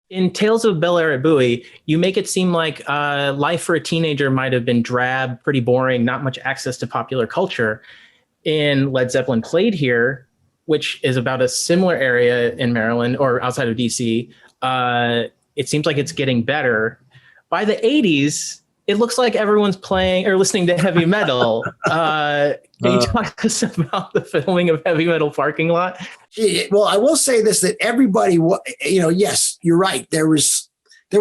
In Tales of Bel Air at Bowie, you make it seem like life for a teenager might have been drab, pretty boring, not much access to popular culture. In Led Zeppelin Played Here, which is about a similar area in Maryland or outside of DC, it seems like it's getting better. By the 80s, it looks like everyone's playing or listening to heavy metal. Can you talk to us about the filming of Heavy Metal Parking Lot? Well, I will say this, that everybody, yes, you're right. There was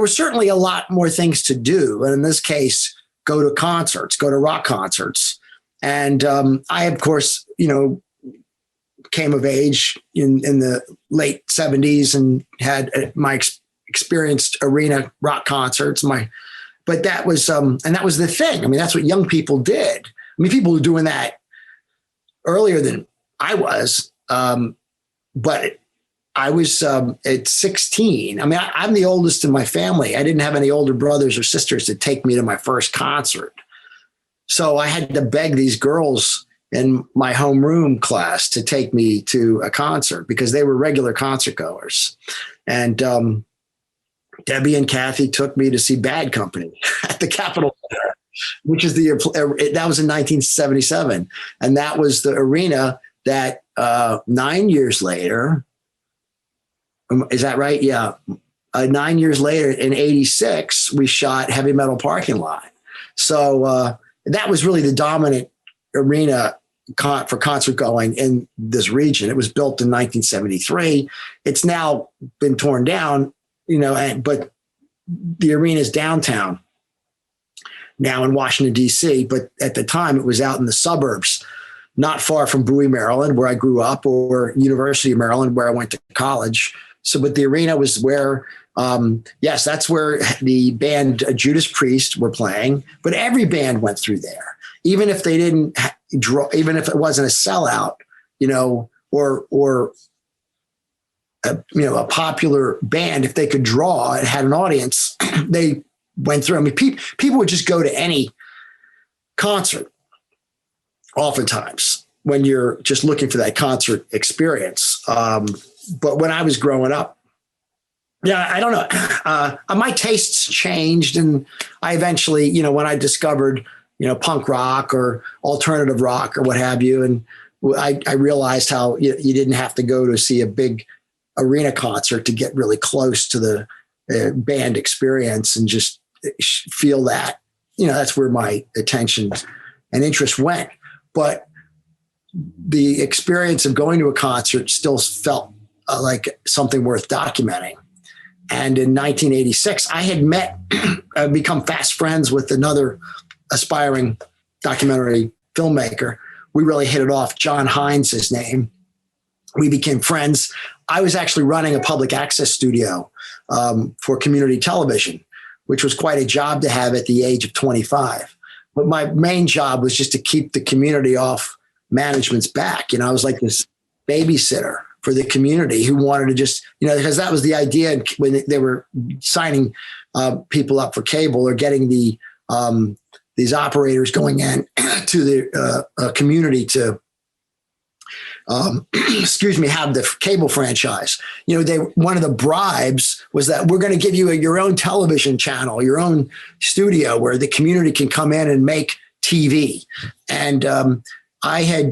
certainly a lot more things to do. And in this case, go to concerts, go to rock concerts. And I, of course, came of age in the late 70s and had my experienced arena rock concerts. But that was, and that was the thing. I mean, that's what young people did. I mean, people were doing that earlier than I was. But I was at 16. I mean, I'm the oldest in my family. I didn't have any older brothers or sisters to take me to my first concert. So I had to beg these girls in my homeroom class to take me to a concert because they were regular concert goers. And Debbie and Kathy took me to see Bad Company at the Capitol Center, which is that was in 1977. And that was the arena that 9 years later, is that right? Yeah. 9 years later in 86, we shot Heavy Metal Parking Lot. So that was really the dominant arena for concert going in this region. It was built in 1973. It's now been torn down, but the arena is downtown now in Washington, D.C. But at the time, it was out in the suburbs, not far from Bowie, Maryland, where I grew up, or University of Maryland, where I went to college. So, but the arena was where, yes, that's where the band Judas Priest were playing. But every band went through there, even if they didn't draw, even if it wasn't a sellout, or a popular band. If they could draw and had an audience, they went through. I mean, people would just go to any concert. Oftentimes when you're just looking for that concert experience. But when I was growing up, I don't know. My tastes changed, and I eventually, when I discovered, punk rock or alternative rock or what have you. And I realized how you didn't have to go to see a big arena concert to get really close to the band experience and just feel that, that's where my attention and interest went. But the experience of going to a concert still felt like something worth documenting. And in 1986, I had become fast friends with another aspiring documentary filmmaker. We really hit it off. John Hines, his name. We became friends. I was actually running a public access studio for community television, which was quite a job to have at the age of 25. But my main job was just to keep the community off management's back. I was like this babysitter for the community who wanted to just, because that was the idea when they were signing people up for cable or getting these operators going in to the community to, have the cable franchise. One of the bribes was that we're going to give you your own television channel, your own studio where the community can come in and make TV. And I had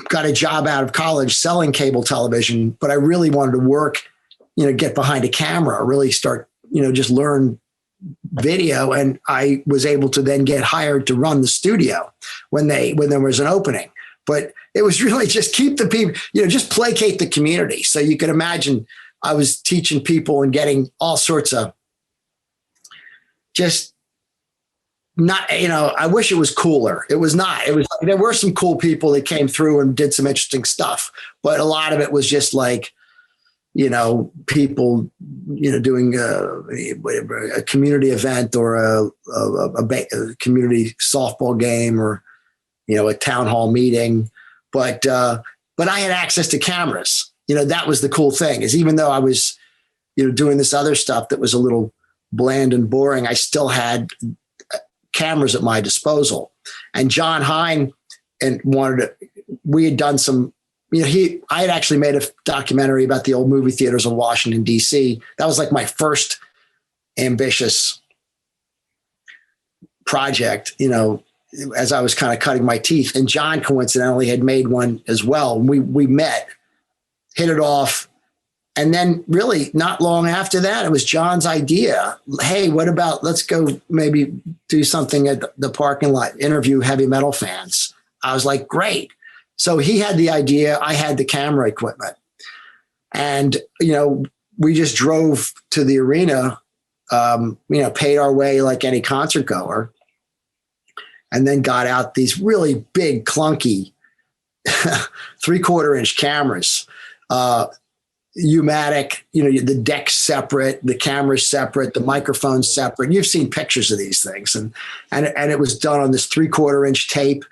got a job out of college selling cable television, but I really wanted to work, get behind a camera, really start, just learn video. And I was able to then get hired to run the studio when there was an opening. But it was really just keep the people, just placate the community. So you could imagine I was teaching people and getting all sorts of just not, I wish it was cooler. It was not. There were some cool people that came through and did some interesting stuff, but a lot of it was just like, people, doing a community event or a community softball game or, a town hall meeting. But I had access to cameras. That was the cool thing, is even though I was, doing this other stuff that was a little bland and boring, I still had cameras at my disposal. And John Hine we had done some I had actually made a documentary about the old movie theaters of Washington, D.C. That was like my first ambitious project, as I was kind of cutting my teeth. And John coincidentally had made one as well. We met, hit it off. And then really not long after that, it was John's idea. Hey, what about, let's go maybe do something at the parking lot, interview heavy metal fans. I was like, great. So he had the idea. I had the camera equipment. And, we just drove to the arena, paid our way like any concert goer, and then got out these really big, clunky 3/4 inch cameras, U-matic, the deck's separate, the camera's separate, the microphone's separate. You've seen pictures of these things. And it was done on this 3/4 inch tape,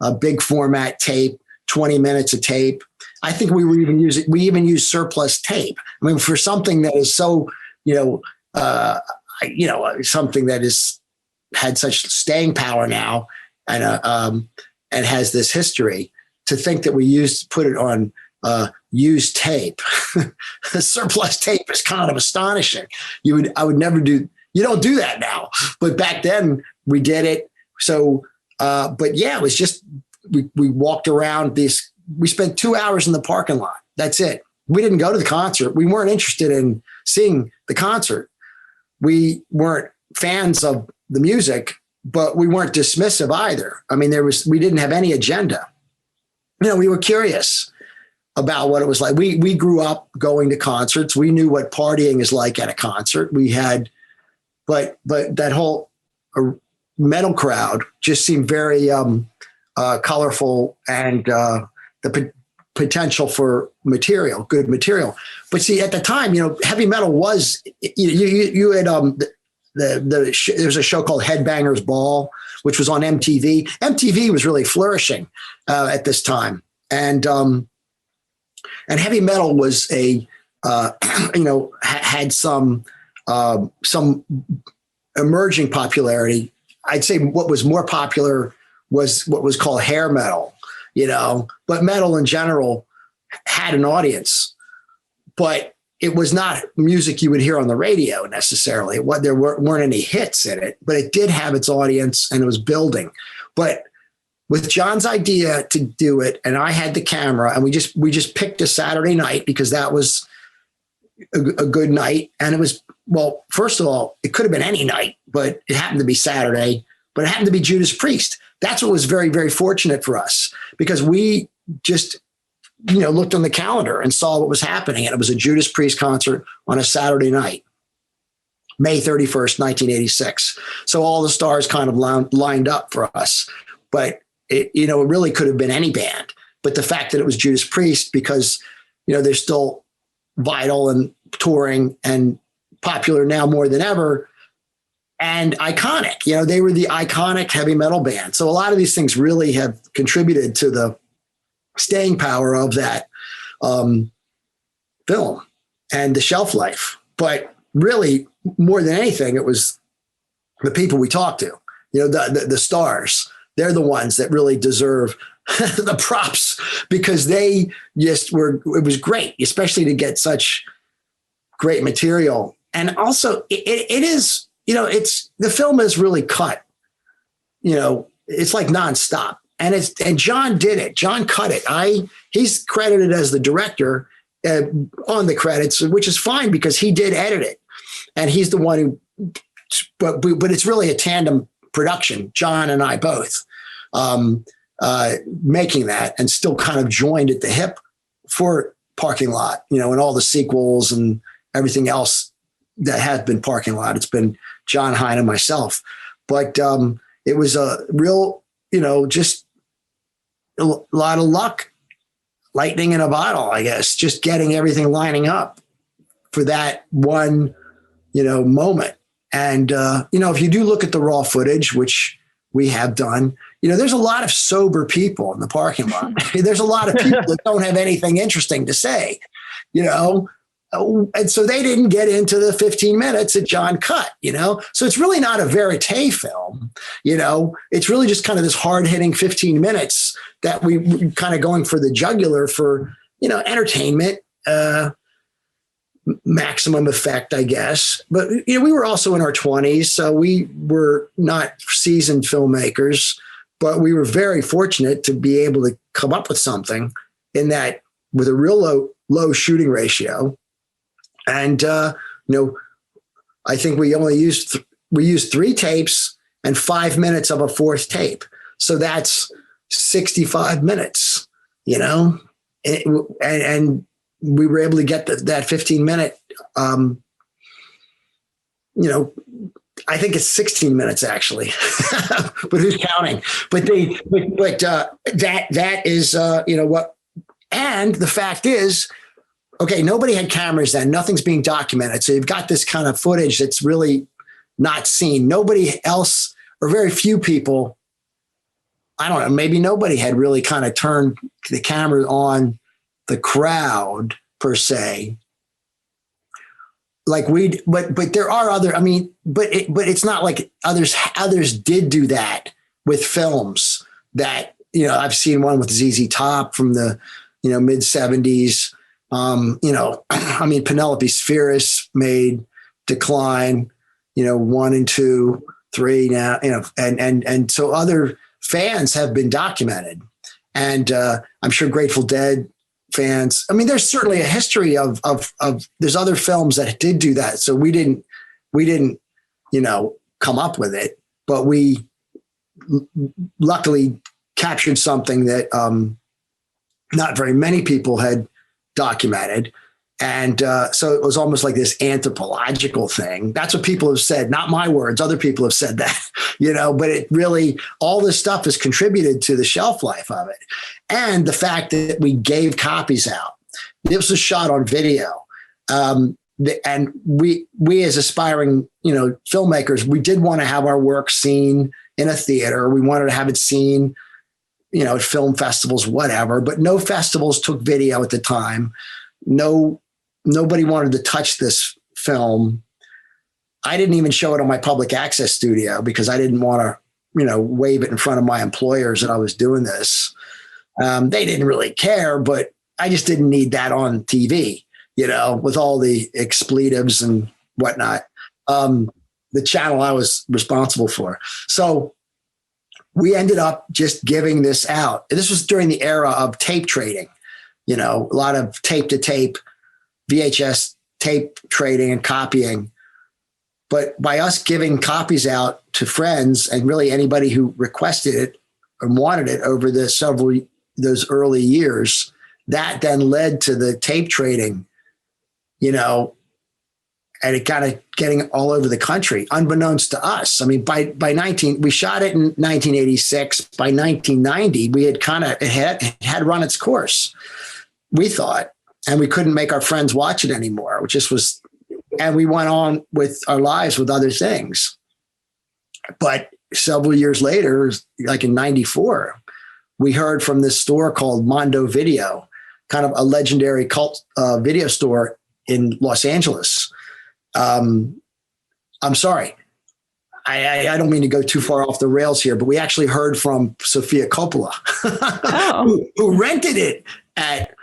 a big format tape, 20 minutes of tape. I think we even use surplus tape. I mean, for something that is so, something that is had such staying power now and has this history, to think that we put it on used tape, surplus tape, is kind of astonishing. I would never do. You don't do that now, but back then we did it. So, but yeah, it was just we walked around this. We spent 2 hours in the parking lot. That's it. We didn't go to the concert. We weren't interested in seeing the concert. We weren't fans of the music, but we weren't dismissive either. I mean, we didn't have any agenda. We were curious about what it was like. We grew up going to concerts. We knew what partying is like at a concert. We had, but that whole metal crowd just seemed very colorful, and the potential for good material. But see, at the time, heavy metal was, you had there's a show called Headbangers Ball, which was on MTV. MTV was really flourishing at this time. And heavy metal was had some emerging popularity. I'd say what was more popular was what was called hair metal, but metal in general had an audience, but it was not music you would hear on the radio necessarily. There weren't any hits in it, but it did have its audience and it was building. But with John's idea to do it, and I had the camera, and we just picked a Saturday night because that was a good night. And it was, well, first of all, it could have been any night, but it happened to be Saturday, but it happened to be Judas Priest. That's what was very, very fortunate for us, because we just, looked on the calendar and saw what was happening. And it was a Judas Priest concert on a Saturday night, May 31st, 1986. So all the stars kind of lined up for us. But it really could have been any band. But the fact that it was Judas Priest, because, they're still vital and touring and popular now more than ever, and iconic. They were the iconic heavy metal band. So a lot of these things really have contributed to the staying power of that film and the shelf life. But really, more than anything, it was the people we talked to, the stars. They're the ones that really deserve the props, because they just were, it was great, especially to get such great material. And also it is, the film is really cut, it's like nonstop. And John did it. John cut it. He's credited as the director on the credits, which is fine because he did edit it, and he's the one who. But it's really a tandem production. John and I both making that, and still kind of joined at the hip for Parking Lot, and all the sequels and everything else that has been Parking Lot. It's been John Hine and myself, but it was a real, just a lot of luck, lightning in a bottle, I guess, just getting everything lining up for that one, moment. And, if you do look at the raw footage, which we have done, there's a lot of sober people in the parking lot. There's a lot of people that don't have anything interesting to say, And so they didn't get into the 15 minutes that John cut, So it's really not a verite film, It's really just kind of this hard hitting 15 minutes that we kind of going for the jugular for, entertainment, maximum effect, I guess. But, we were also in our 20s, so we were not seasoned filmmakers, but we were very fortunate to be able to come up with something in that with a real low shooting ratio. And, I think we used 3 tapes and 5 minutes of a 4th tape. So that's 65 minutes, and we were able to get that 15-minute, I think it's 16 minutes actually, but who's counting? But that is, what, and the fact is, okay, nobody had cameras then. Nothing's being documented. So you've got this kind of footage that's really not seen. Nobody else, or very few people, I don't know, maybe nobody had really kind of turned the camera on the crowd per se. Like but there are other, but it's not like others did do that with films that, I've seen one with ZZ Top from the, mid 70s. Penelope Spheris made Decline, 1 and 2, 3 now, and so other fans have been documented. And I'm sure Grateful Dead fans, there's certainly a history of there's other films that did do that. So we didn't, come up with it, but we luckily captured something that not very many people had documented. And so it was almost like this anthropological thing. That's what people have said, not my words. Other people have said that, but it really, all this stuff has contributed to the shelf life of it. And the fact that we gave copies out. This was shot on video. And we as aspiring, filmmakers, we did want to have our work seen in a theater. We wanted to have it seen, at film festivals, whatever, but no festivals took video at the time. Nobody wanted to touch this film. I didn't even show it on my public access studio because I didn't want to, wave it in front of my employers that I was doing this. They didn't really care, but I just didn't need that on TV, with all the expletives and whatnot. The channel I was responsible for. So we ended up just giving this out. This was during the era of tape trading, a lot of tape to tape, VHS tape trading and copying. But by us giving copies out to friends and really anybody who requested it and wanted it over those early years, that then led to the tape trading, and it kind of getting all over the country, unbeknownst to us. We shot it in 1986. By 1990, we had it had run its course, we thought, and we couldn't make our friends watch it anymore, which just was, and we went on with our lives with other things. But several years later, like in 94, we heard from this store called Mondo Video, kind of a legendary cult video store in Los Angeles. I'm sorry. I don't mean to go too far off the rails here, but we actually heard from Sofia Coppola, who rented it at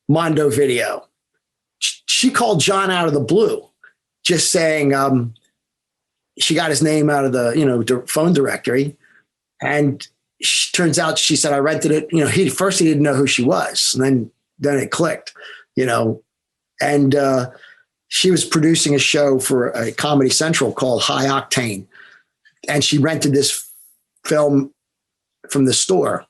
Mondo Video. She called John out of the blue, just saying she got his name out of the phone directory, and turns out she said I rented it. He didn't know who she was, and then it clicked, and she was producing a show for a Comedy Central called High Octane, and she rented this film from the store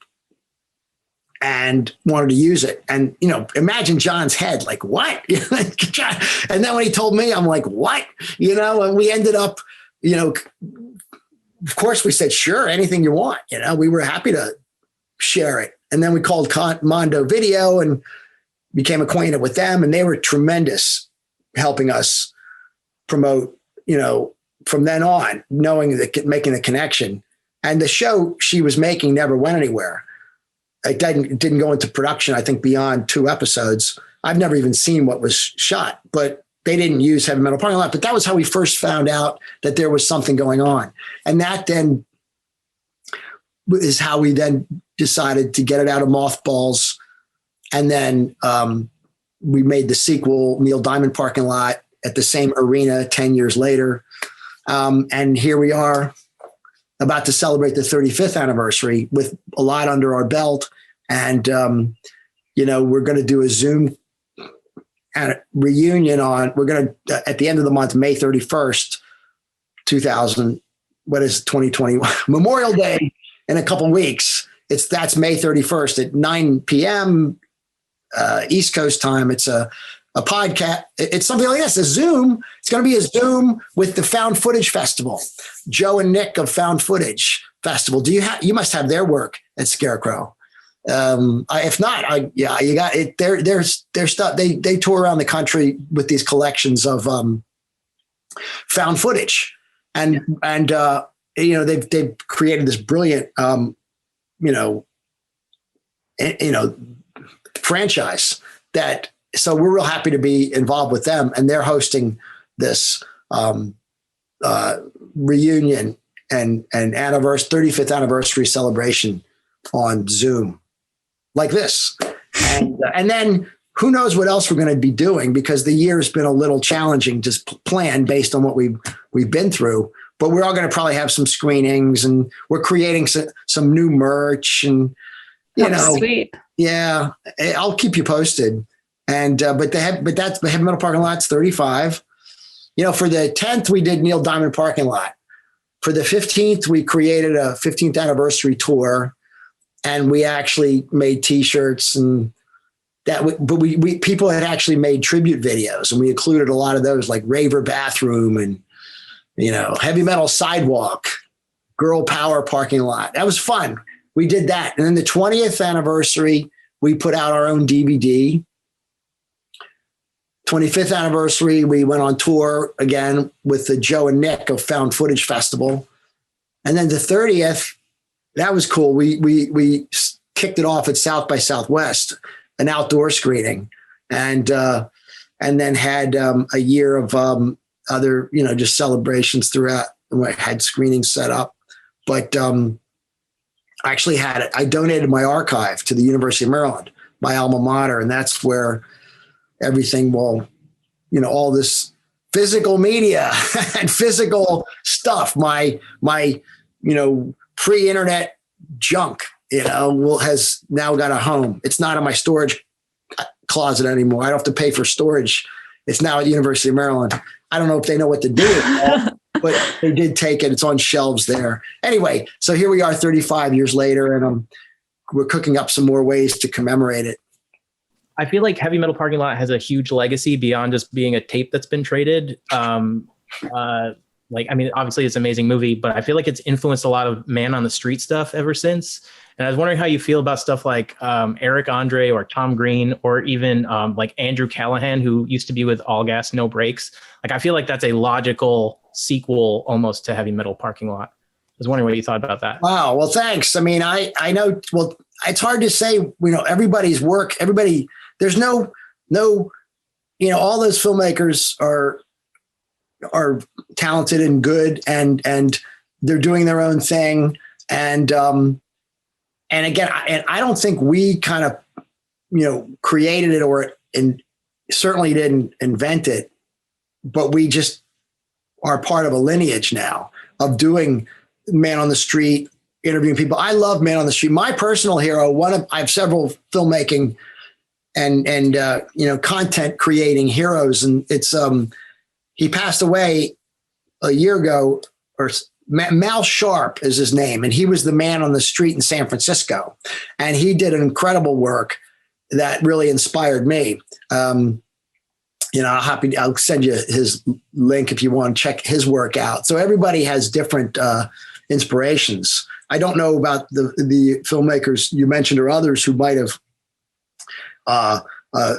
and wanted to use it. And, imagine John's head, like, what? And then when he told me, I'm like, what? And we ended up, of course we said, sure, anything you want. We were happy to share it. And then we called Mondo Video and became acquainted with them. And they were tremendous helping us promote, from then on, knowing that, making the connection. And the show she was making never went anywhere. It didn't go into production, I think, beyond 2 episodes. I've never even seen what was shot, but they didn't use Heavy Metal Parking Lot. But that was how we first found out that there was something going on. And that then is how we then decided to get it out of mothballs. And then we made the sequel, Neil Diamond Parking Lot, at the same arena 10 years later. And here we are about to celebrate the 35th anniversary with a lot under our belt. And, we're going to do a Zoom reunion we're going to, at the end of the month, May 31st, 2021, Memorial Day in a couple of weeks. That's May 31st at 9 p.m. East Coast time. It's a podcast. It's something like this, a Zoom. It's going to be a Zoom with the Found Footage Festival, Joe and Nick of Found Footage Festival. You must have their work at Scarecrow. If not, you got it. Their stuff. They tour around the country with these collections of found footage, and they've created this brilliant franchise that. So we're real happy to be involved with them, and they're hosting this reunion and 35th anniversary celebration on Zoom, like this. And then who knows what else we're going to be doing, because the year has been a little challenging to plan based on what we've been through. But we're all going to probably have some screenings, and we're creating some new merch, and sweet. Yeah, I'll keep you posted. And but that's the Heavy Metal Parking Lot's 35. For the 10th we did Neil Diamond Parking Lot. For the 15th we created a 15th anniversary tour, and we actually made T-shirts and that. But we people had actually made tribute videos, and we included a lot of those, like Raver Bathroom and Heavy Metal Sidewalk, Girl Power Parking Lot. That was fun. We did that, and then the 20th anniversary we put out our own DVD. 25th anniversary, we went on tour again with the Joe and Nick of Found Footage Festival. And then the 30th, that was cool. We kicked it off at South by Southwest, an outdoor screening, and then had a year of other, just celebrations throughout. I had screenings set up, but I actually I donated my archive to the University of Maryland, my alma mater, and that's where everything will, all this physical media and physical stuff, my pre-internet junk, has now got a home. It's not in my storage closet anymore. I don't have to pay for storage. It's now at the University of Maryland. I don't know if they know what to do with it, but they did take it. It's on shelves there. Anyway, so here we are 35 years later, and we're cooking up some more ways to commemorate it. I feel like Heavy Metal Parking Lot has a huge legacy beyond just being a tape that's been traded. Obviously it's an amazing movie, but I feel like it's influenced a lot of man on the street stuff ever since. And I was wondering how you feel about stuff like Eric Andre or Tom Green, or even like Andrew Callahan, who used to be with All Gas, No Brakes. Like, I feel like that's a logical sequel almost to Heavy Metal Parking Lot. I was wondering what you thought about that. Wow. Well, thanks. I mean, I know, well, it's hard to say, everybody's work, there's no, all those filmmakers are talented and good, and they're doing their own thing. And again, I don't think we kind of, created it and certainly didn't invent it, but we just are part of a lineage now of doing man on the street, interviewing people. I love man on the street. My personal hero, I have several filmmaking and content creating heroes. And it's, he passed away a year ago, or Mal Sharp is his name. And he was the man on the street in San Francisco. And he did an incredible work that really inspired me. I'll send you his link if you want to check his work out. So everybody has different inspirations. I don't know about the filmmakers you mentioned or others who might have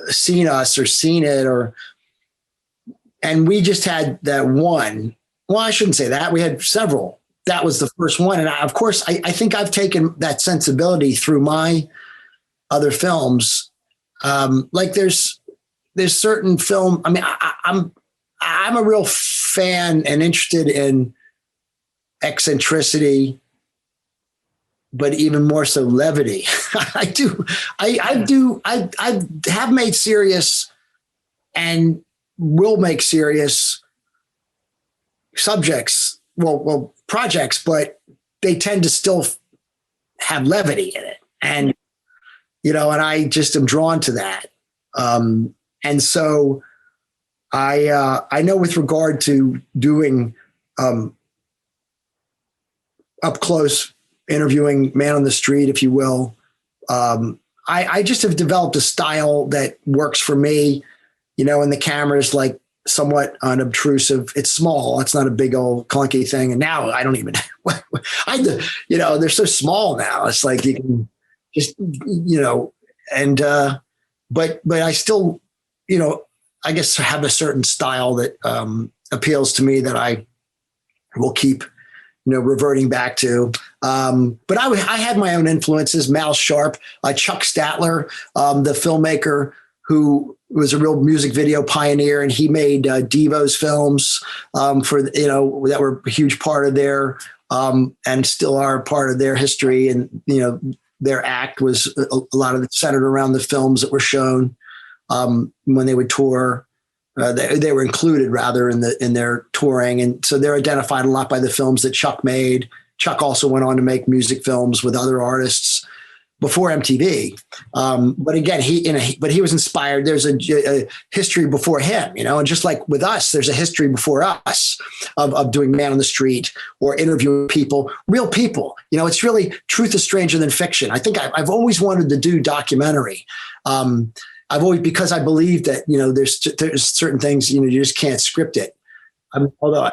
seen us or seen it, and we just had that one. Well, I shouldn't say that. We had several. That was the first one. And of course, I think I've taken that sensibility through my other films. Like there's there's certain film. I mean, I'm a real fan and interested in eccentricity, but even more so levity. I have made serious and will make serious subjects, projects, but they tend to still have levity in it. And, and I just am drawn to that. And so I know with regard to doing up close interviewing man on the street, if you will, I just have developed a style that works for me, and the camera's like somewhat unobtrusive. It's small. It's not a big old clunky thing. And now I don't even, they're so small now. It's like you can just, but I still, I guess have a certain style that appeals to me that I will keep, reverting back to. But I had my own influences, Mal Sharp, Chuck Statler, the filmmaker who was a real music video pioneer, and he made Devo's films that were a huge part of their and still are part of their history. And, their act was a lot of it centered around the films that were shown when they would tour. They were included rather in their touring. And so they're identified a lot by the films that Chuck made. Chuck also went on to make music films with other artists before MTV. But again, he was inspired. There's a history before him, and just like with us, there's a history before us of doing man on the street or interviewing people, real people. It's really truth is stranger than fiction. I think I've always wanted to do documentary. Because I believe that, there's certain things, you just can't script it. Although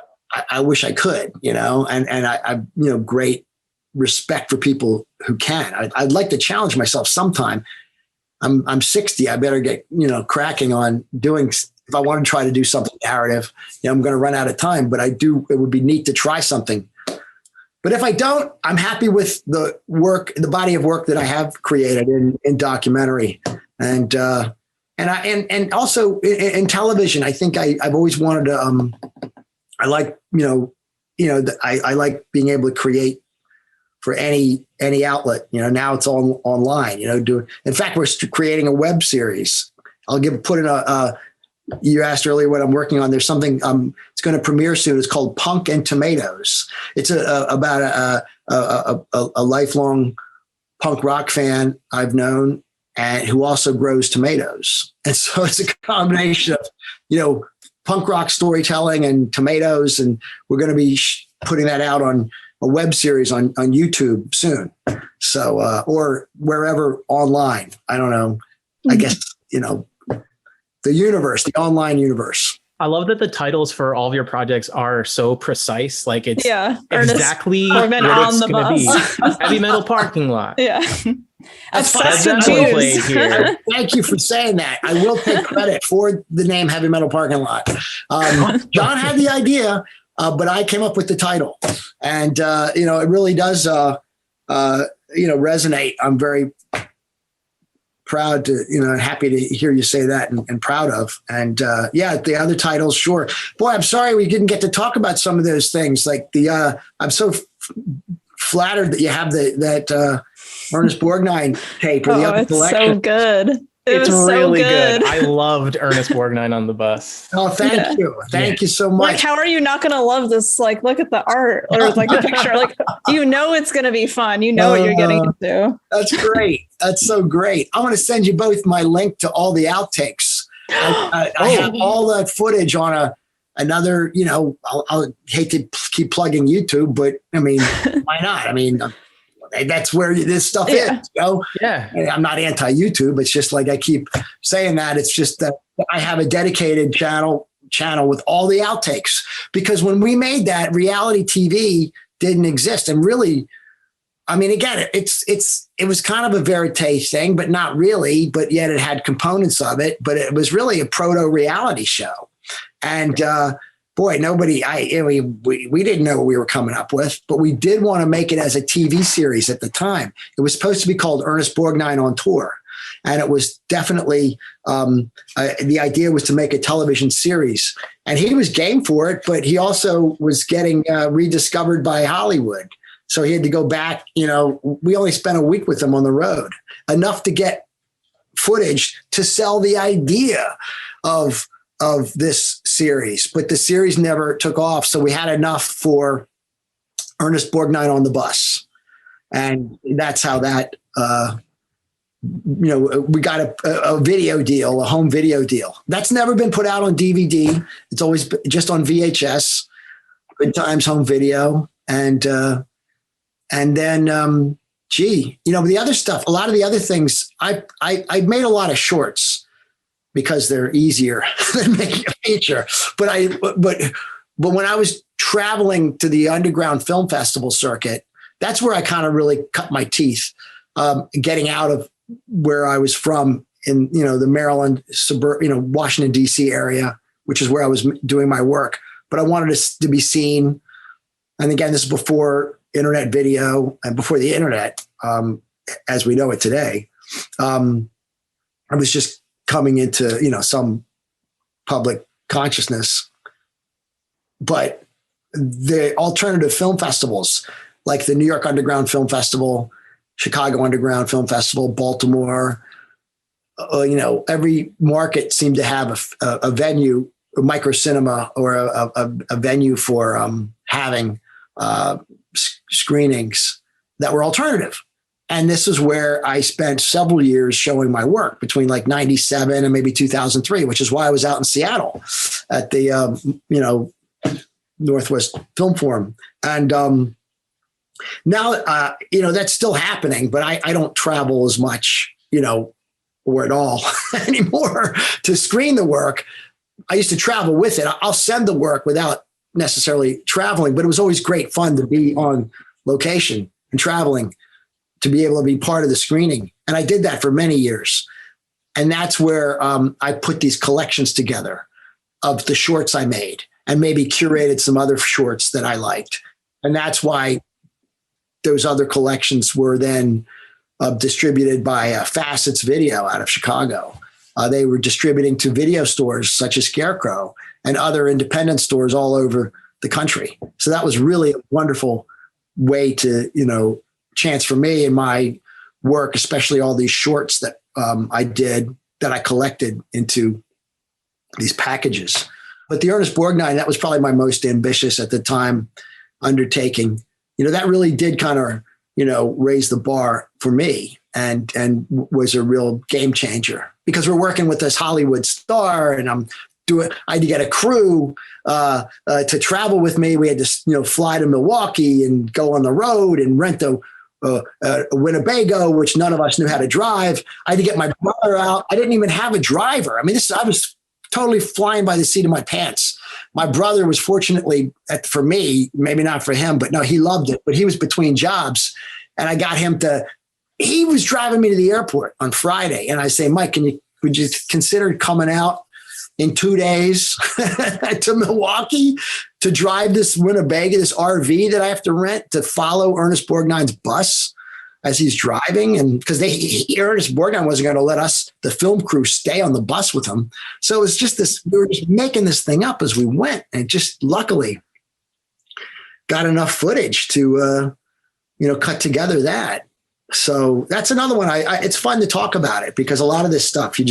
I wish I could, and I great respect for people who can. I'd like to challenge myself sometime. I'm 60. I better get, cracking on doing, if I want to try to do something narrative, I'm going to run out of time, but it would be neat to try something. But if I don't, I'm happy with the body of work that I have created in documentary. And also in television, I think I've always wanted to, I like, I like being able to create for any outlet, now it's all online, in fact, we're creating a web series. Put in you asked earlier what I'm working on. There's something, it's going to premiere soon. It's called Punk and Tomatoes. It's about a lifelong punk rock fan I've known, and who also grows tomatoes. And so it's a combination of, punk rock storytelling and tomatoes. And we're going to be putting that out on a web series on YouTube soon. So, or wherever online, I don't know, I guess, the universe, the online universe. I love that the titles for all of your projects are so precise. Like it's exactly what it's going to be. Heavy Metal Parking Lot. Yeah. That's here. Thank you for saying that. I will take credit for the name Heavy Metal Parking Lot. John had the idea, but I came up with the title. And, it really does, resonate. I'm very proud to, happy to hear you say that and proud of. And the other titles, sure. Boy, I'm sorry we didn't get to talk about some of those things. Like I'm so flattered that you have that Ernest Borgnine tape. It's so good. It's really good. I loved Ernest Borgnine on the bus. Oh, thank you. Thank you so much. Like, how are you not going to love this? Like, look at the art or like the picture. Like, it's going to be fun. What you're getting into. That's great. That's so great. I want to send you both my link to all the outtakes. I have all that footage on another, I'll hate to keep plugging YouTube, but I mean, why not? I mean, that's where this stuff is. Yeah. I'm not anti-YouTube. It's just like I keep saying that. It's just that I have a dedicated channel with all the outtakes, because when we made that, reality TV didn't exist. And really, I mean, again, it was kind of a verite thing, but not really. But yet it had components of it. But it was really a proto-reality show. And boy, we didn't know what we were coming up with, but we did want to make it as a TV series at the time. It was supposed to be called Ernest Borgnine on Tour. And it was definitely, the idea was to make a television series. And he was game for it, but he also was getting rediscovered by Hollywood. So he had to go back. We only spent a week with him on the road, enough to get footage to sell the idea of this series. But the series never took off. So we had enough for Ernest Borgnine on the Bus. And that's how that, we got a video deal, a home video deal. That's never been put out on DVD. It's always been just on VHS, Good Times Home Video. And then, the other stuff, a lot of the other things, I made a lot of shorts because they're easier than making a feature. But when I was traveling to the underground film festival circuit, that's where I kind of really cut my teeth, getting out of where I was from in, the Maryland Washington, D.C. area, which is where I was doing my work. But I wanted to be seen. And again, this is before internet video and before the internet, as we know it today. I was just coming into, some public consciousness. But the alternative film festivals, like the New York Underground Film Festival, Chicago Underground Film Festival, Baltimore, every market seemed to have a venue, a micro cinema, or a venue for having screenings that were alternative. And this is where I spent several years showing my work between like 97 and maybe 2003, which is why I was out in Seattle at the, Northwest Film Forum. And now, that's still happening, but I don't travel as much, or at all anymore to screen the work. I used to travel with it. I'll send the work without necessarily traveling, but it was always great fun to be on location and traveling to be able to be part of the screening. And I did that for many years. And that's where I put these collections together of the shorts I made and maybe curated some other shorts that I liked. And that's why those other collections were then distributed by Facets Video out of Chicago. They were distributing to video stores such as Scarecrow and other independent stores all over the country. So that was really a wonderful way to, chance for me and my work, especially all these shorts that I did that I collected into these packages. But the Ernest Borgnine, that was probably my most ambitious at the time undertaking. That really did kind of, raise the bar for me and was a real game changer because we're working with this Hollywood star and I had to get a crew to travel with me. We had to, fly to Milwaukee and go on the road and rent a Winnebago, which none of us knew how to drive. I had to get my brother out. I didn't even have a driver. I mean, I was totally flying by the seat of my pants. My brother was fortunately, for me, maybe not for him, but no, he loved it. But he was between jobs, and I got him he was driving me to the airport on Friday, and I say, Mike, would you consider coming out in 2 days to Milwaukee to drive this Winnebago, this RV that I have to rent to follow Ernest Borgnine's bus as he's driving? And because Ernest Borgnine wasn't going to let us, the film crew, stay on the bus with him. So it was just we were just making this thing up as we went, and just luckily got enough footage to, cut together that. So that's another one. It's fun to talk about it because a lot of this stuff, you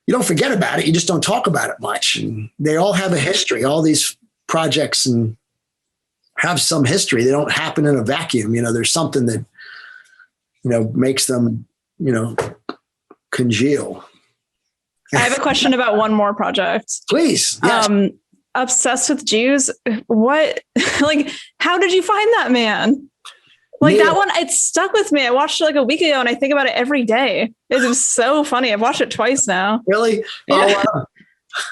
don't forget about it. You just don't talk about it much. And they all have a history. All these projects and have some history. They don't happen in a vacuum. There's something that, makes them, congeal. I have a question about one more project. Please. Yes. Obsessed with Jews. What, how did you find that man? That one, it stuck with me. I watched it a week ago and I think about it every day. It was so funny. I've watched it twice now. Really? Yeah. Oh,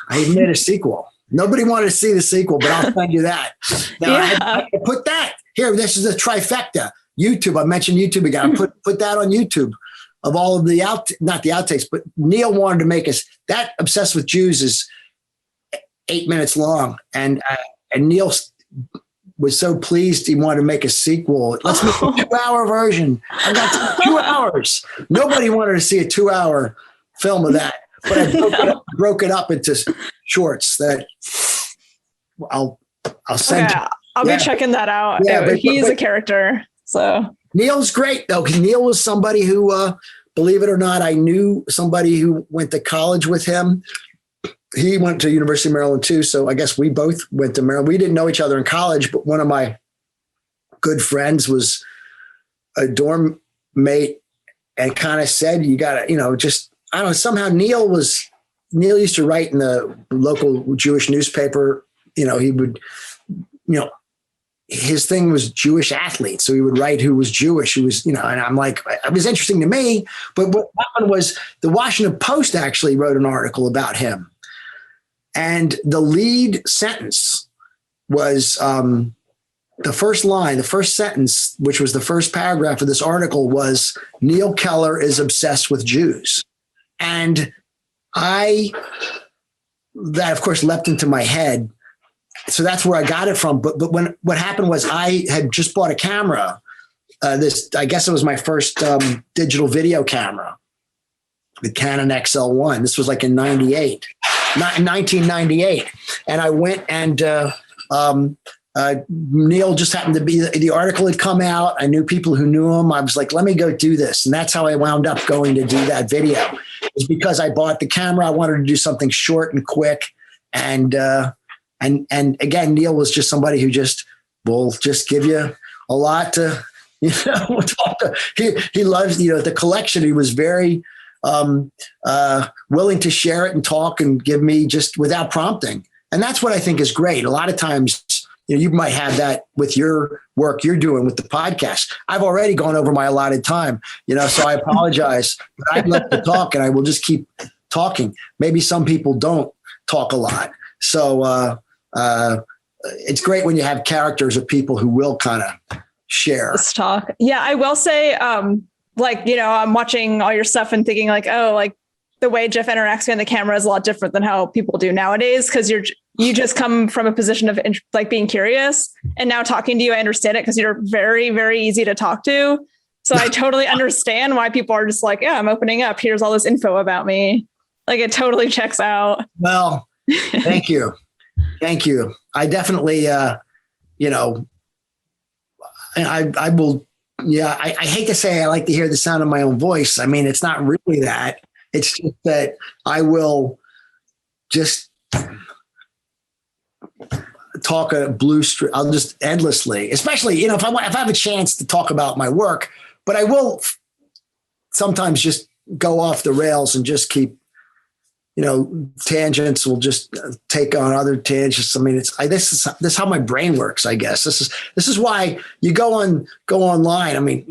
I made a sequel. Nobody wanted to see the sequel, but I'll send you that. Now, I put that here. This is a trifecta. YouTube. I mentioned YouTube again. I put that on YouTube of all of the not the outtakes, but Neil wanted to make us that Obsessed with Jews is 8 minutes long. And Neil was so pleased he wanted to make a sequel. Let's make a 2-hour version. I got 2 hours. Nobody wanted to see a 2-hour film of that, but I broke it up into shorts that I'll send. Yeah, I'll be checking that out. Yeah, but he's a character. So Neil's great though, because Neil was somebody who, believe it or not, I knew somebody who went to college with him. He went to University of Maryland too. So I guess we both went to Maryland. We didn't know each other in college, but one of my good friends was a dorm mate and kind of said, you got to, just, I don't know, somehow Neil used to write in the local Jewish newspaper. He would, his thing was Jewish athletes. So he would write who was Jewish, who was, and I'm like, it was interesting to me. But what happened was the Washington Post actually wrote an article about him. And the lead sentence was the first line, the first sentence, which was the first paragraph of this article, was Neil Keller is obsessed with Jews. And that of course leapt into my head. So that's where I got it from. But what happened was I had just bought a camera. I guess it was my first digital video camera, the Canon XL1. This was like in 1998. And I went and Neil just happened to be, the article had come out. I knew people who knew him. I was like, let me go do this. And that's how I wound up going to do that video. It's because I bought the camera. I wanted to do something short and quick. And again, Neil was just somebody who will just give you a lot to, talk to. He loves, the collection. He was very willing to share it and talk and give me just without prompting. And that's what I think is great. A lot of times, you might have that with your work you're doing with the podcast. I've already gone over my allotted time, so I apologize, but I'd like to talk and I will just keep talking. Maybe some people don't talk a lot. So it's great when you have characters or people who will kind of share. Let's talk. Yeah, I will say, I'm watching all your stuff and thinking the way Jeff interacts behind the camera is a lot different than how people do nowadays. Cause you just come from a position of being curious, and now talking to you, I understand it. Cause you're very, very easy to talk to. So I totally understand why people are just like, yeah, I'm opening up. Here's all this info about me. It totally checks out. Well, thank you. Thank you. I definitely, I will, I hate to say I like to hear the sound of my own voice. I mean, it's not really that. It's just that I will just talk a blue stream. I'll just endlessly, especially, if I have a chance to talk about my work, but I will sometimes just go off the rails and just keep, tangents will just take on other tangents. I mean, this is how my brain works, I guess. This is why you go online. I mean,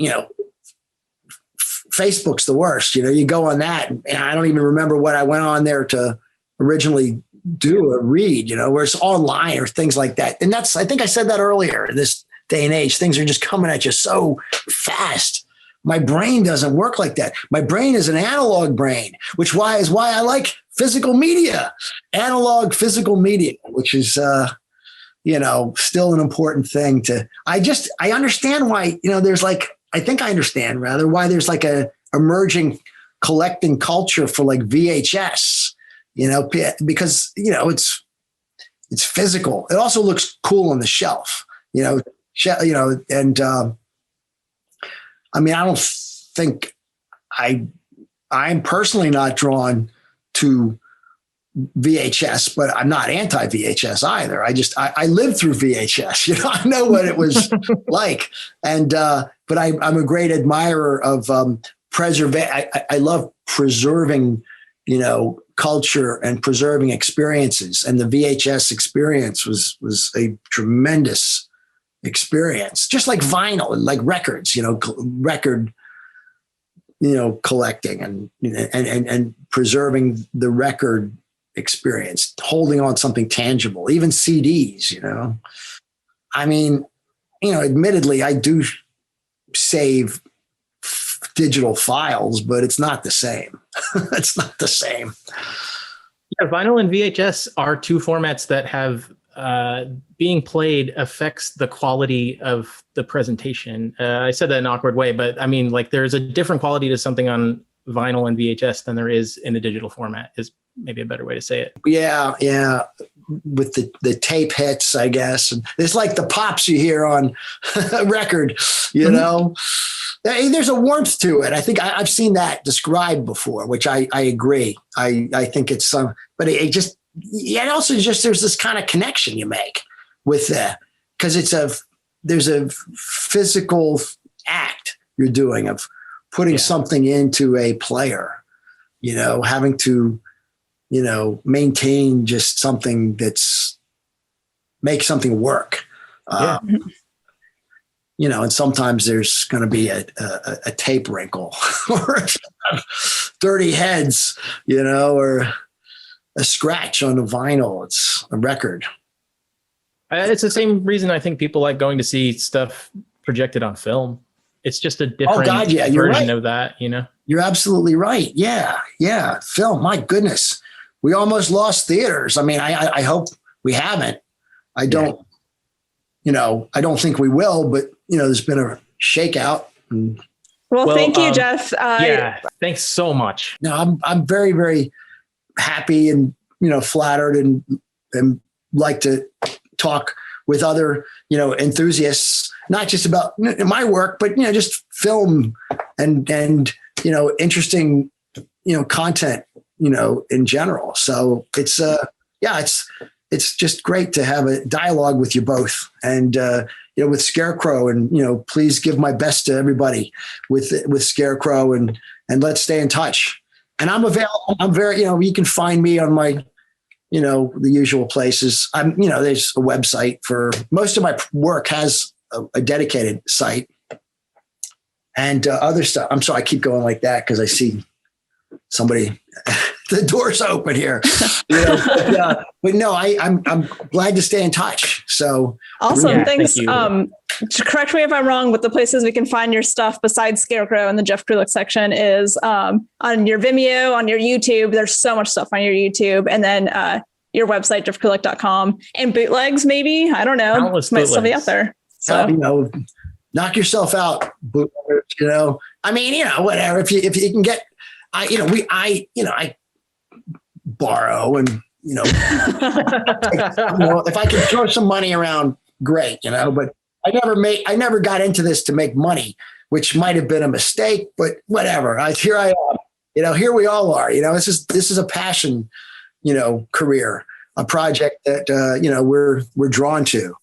Facebook's the worst, you go on that and I don't even remember what I went on there to originally do or read, where it's online or things like that. And I think I said that earlier, in this day and age, things are just coming at you so fast. My brain doesn't work like that. My brain is an analog brain, which is why I like physical media, analog physical media, which is, still an important thing I understand why, I think I understand rather why there's a emerging collecting culture for VHS, because, it's physical. It also looks cool on the shelf, and, I mean, I don't think I'm personally not drawn to VHS, but I'm not anti-VHS either. I lived through VHS. I know what it was like. And, but I'm a great admirer of I love preserving, culture and preserving experiences. And the VHS experience was a tremendous experience, just like vinyl and like records, record, collecting and preserving the record experience, holding on something tangible, even CDs, I mean, admittedly, I do save digital files, but it's not the same. It's not the same. Yeah, vinyl and VHS are two formats that have being played affects the quality of the presentation. I said that in an awkward way, but I mean, like, there's a different quality to something on vinyl and VHS than there is in the digital format, is maybe a better way to say it. Yeah, yeah. With the tape hits, I guess. And it's like the pops you hear on a record, you know? There's a warmth to it. I think I've seen that described before, which I agree. I think it's some, but it just, yeah, it also just, there's this kind of connection you make with that, because there's a physical act you're doing of putting something into a player, you know, having to, you know, maintain just something make something work. You know, and sometimes there's going to be a tape wrinkle or dirty heads, you know, or a scratch on a vinyl. It's a record. It's the same reason I think people like going to see stuff projected on film. It's just a different version of that, you know? You're absolutely right. Yeah. Yeah. Film. My goodness. We almost lost theaters. I mean, I hope we haven't. I don't, you know, I don't think we will, but, you know, there's been a shakeout. Well, thank you, Jeff. Thanks so much. No, I'm very, very happy and, you know, flattered and like to talk with other, you know, enthusiasts, not just about my work, but, you know, just film and, you know, interesting, you know, content, you know, in general. So it's, it's just great to have a dialogue with you both, and, you know, with Scarecrow, and, you know, please give my best to everybody with Scarecrow, and let's stay in touch. And I'm available. I'm very, you know, you can find me on my, you know, the usual places. You know, there's a website for most of my work, has a dedicated site, and other stuff. I'm sorry, I keep going like that because I see somebody, the door's open here. You know, but no, I'm glad to stay in touch. So awesome. Yeah, thanks. thank Correct me if I'm wrong, but the places we can find your stuff besides Scarecrow and the Jeff Krulik section is on your Vimeo, on your YouTube. There's so much stuff on your YouTube, and then your website, jeffkrulik.com, and bootlegs, maybe. I don't know. Might still be out there. So, you know, knock yourself out, bootleggers, you know. I mean, you know, whatever. If you can get, I borrow, and, you know, if I can throw some money around, great, you know, but I never got into this to make money, which might have been a mistake, but whatever. Here I am, you know, here we all are, you know, this is a passion, you know, career, a project that, you know, we're drawn to.